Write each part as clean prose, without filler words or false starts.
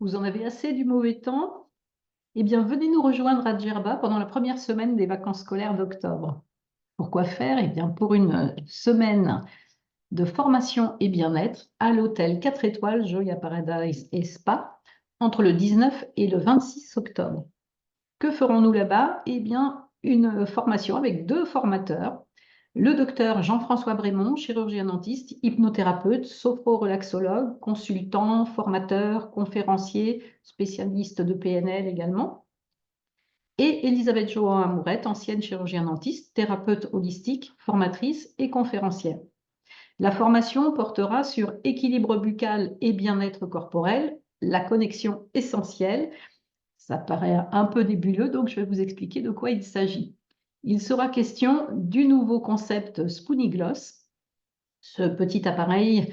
Vous en avez assez du mauvais temps? Eh bien, venez nous rejoindre à Djerba pendant la première semaine des vacances scolaires d'octobre. Pourquoi faire? Eh bien, pour une semaine de formation et bien-être à l'hôtel 4 étoiles Joya Paradise et Spa entre le 19 et le 26 octobre. Que ferons-nous là-bas? Eh bien, une formation avec deux formateurs. Le docteur Jean-François Brémond, chirurgien dentiste, hypnothérapeute, sophro-relaxologue, consultant, formateur, conférencier, spécialiste de PNL également. Et Elisabeth Johan-Amourette, ancienne chirurgien dentiste, thérapeute holistique, formatrice et conférencière. La formation portera sur équilibre buccal et bien-être corporel, la connexion essentielle. Ça paraît un peu nébuleux, donc je vais vous expliquer de quoi il s'agit. Il sera question du nouveau concept Spoonygloss, ce petit appareil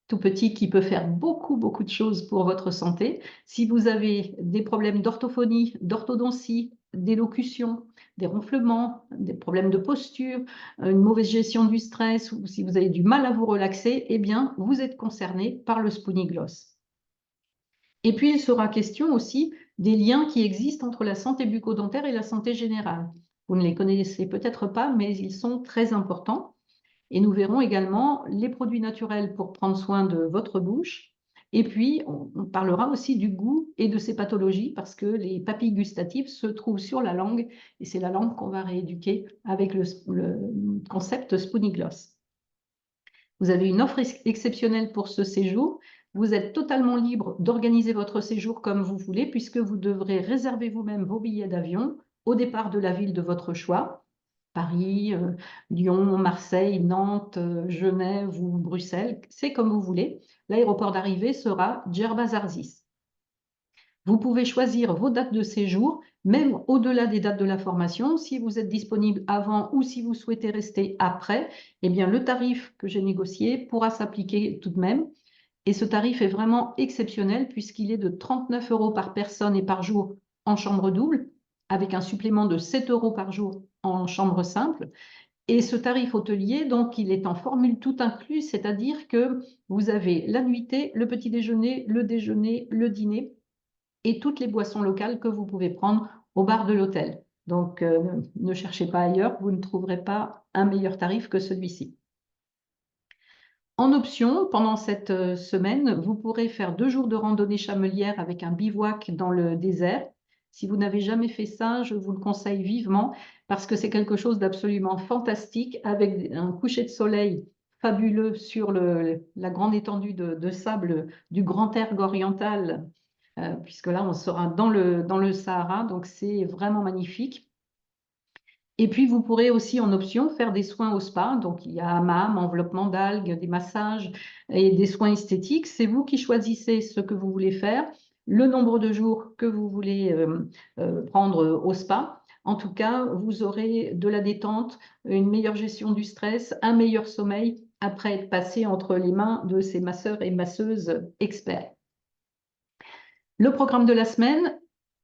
tout petit qui peut faire beaucoup de choses pour votre santé. Si vous avez des problèmes d'orthophonie, d'orthodontie, d'élocution, des ronflements, des problèmes de posture, une mauvaise gestion du stress ou si vous avez du mal à vous relaxer, eh bien, vous êtes concerné par le Spoonygloss. Et puis, il sera question aussi des liens qui existent entre la santé bucco-dentaire et la santé générale. Vous ne les connaissez peut-être pas, mais ils sont très importants. Et nous verrons également les produits naturels pour prendre soin de votre bouche. Et puis, on parlera aussi du goût et de ses pathologies parce que les papilles gustatives se trouvent sur la langue et c'est la langue qu'on va rééduquer avec le concept Spoonygloss. Vous avez une offre exceptionnelle pour ce séjour. Vous êtes totalement libre d'organiser votre séjour comme vous voulez puisque vous devrez réserver vous-même vos billets d'avion au départ de la ville de votre choix. Paris, Lyon, Marseille, Nantes, Genève ou Bruxelles, c'est comme vous voulez. L'aéroport d'arrivée sera Djerba-Zarzis. Vous pouvez choisir vos dates de séjour, même au-delà des dates de la formation. Si vous êtes disponible avant ou si vous souhaitez rester après, eh bien, le tarif que j'ai négocié pourra s'appliquer tout de même. Et ce tarif est vraiment exceptionnel puisqu'il est de 39 € par personne et par jour en chambre double, avec un supplément de 7 € par jour en chambre simple. Et ce tarif hôtelier, donc, il est en formule tout inclus, c'est-à-dire que vous avez la nuitée, le petit déjeuner, le dîner et toutes les boissons locales que vous pouvez prendre au bar de l'hôtel. Donc, ne cherchez pas ailleurs, vous ne trouverez pas un meilleur tarif que celui-ci. En option, pendant cette semaine, vous pourrez faire 2 jours de randonnée chamelière avec un bivouac dans le désert. Si vous n'avez jamais fait ça, je vous le conseille vivement parce que c'est quelque chose d'absolument fantastique avec un coucher de soleil fabuleux sur la grande étendue de sable du Grand Erg oriental, puisque là, on sera dans le Sahara, donc c'est vraiment magnifique. Et puis, vous pourrez aussi en option faire des soins au spa. Donc, il y a hammam, enveloppement d'algues, des massages et des soins esthétiques. C'est vous qui choisissez ce que vous voulez faire, le nombre de jours que vous voulez prendre au spa. En tout cas, vous aurez de la détente, une meilleure gestion du stress, un meilleur sommeil après être passé entre les mains de ces masseurs et masseuses experts. Le programme de la semaine,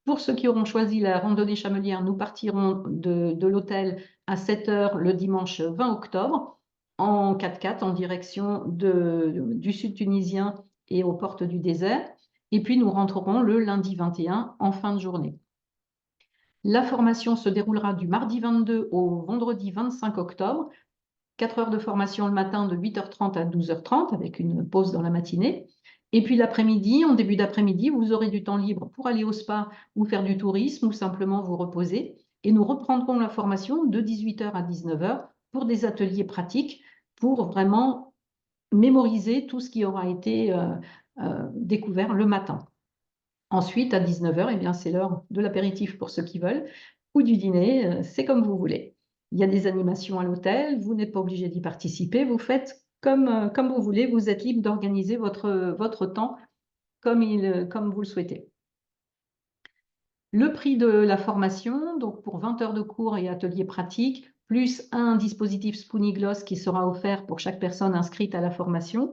pour ceux qui auront choisi la randonnée chamelière, nous partirons de l'hôtel à 7 h le dimanche 20 octobre en 4x4 en direction du sud tunisien et aux portes du désert. Et puis nous rentrerons le lundi 21 en fin de journée. La formation se déroulera du mardi 22 au vendredi 25 octobre. 4 heures de formation le matin de 8h30 à 12h30 avec une pause dans la matinée. Et puis l'après-midi, en début d'après-midi, vous aurez du temps libre pour aller au spa ou faire du tourisme ou simplement vous reposer. Et nous reprendrons la formation de 18h à 19h pour des ateliers pratiques pour vraiment mémoriser tout ce qui aura été découvert le matin. Ensuite, à 19h, eh bien, c'est l'heure de l'apéritif pour ceux qui veulent ou du dîner, c'est comme vous voulez. Il y a des animations à l'hôtel, vous n'êtes pas obligé d'y participer, vous faites comme vous voulez, vous êtes libre d'organiser votre temps comme vous le souhaitez. Le prix de la formation, donc pour 20 heures de cours et ateliers pratiques, plus un dispositif Spoonygloss qui sera offert pour chaque personne inscrite à la formation.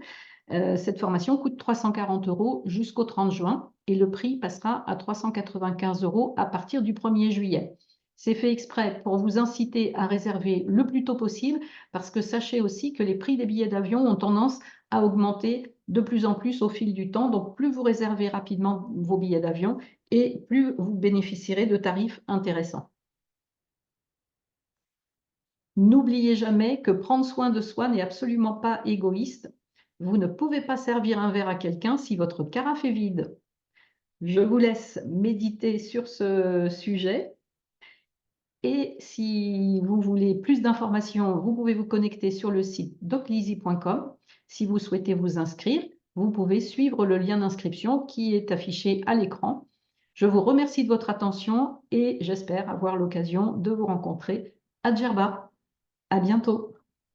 Cette formation coûte 340 € jusqu'au 30 juin et le prix passera à 395 € à partir du 1er juillet. C'est fait exprès pour vous inciter à réserver le plus tôt possible, parce que sachez aussi que les prix des billets d'avion ont tendance à augmenter de plus en plus au fil du temps. Donc, plus vous réservez rapidement vos billets d'avion et plus vous bénéficierez de tarifs intéressants. N'oubliez jamais que prendre soin de soi n'est absolument pas égoïste. Vous ne pouvez pas servir un verre à quelqu'un si votre carafe est vide. Je vous laisse méditer sur ce sujet. Et si vous voulez plus d'informations, vous pouvez vous connecter sur le site docleasy.com. Si vous souhaitez vous inscrire, vous pouvez suivre le lien d'inscription qui est affiché à l'écran. Je vous remercie de votre attention et j'espère avoir l'occasion de vous rencontrer à Djerba. À bientôt.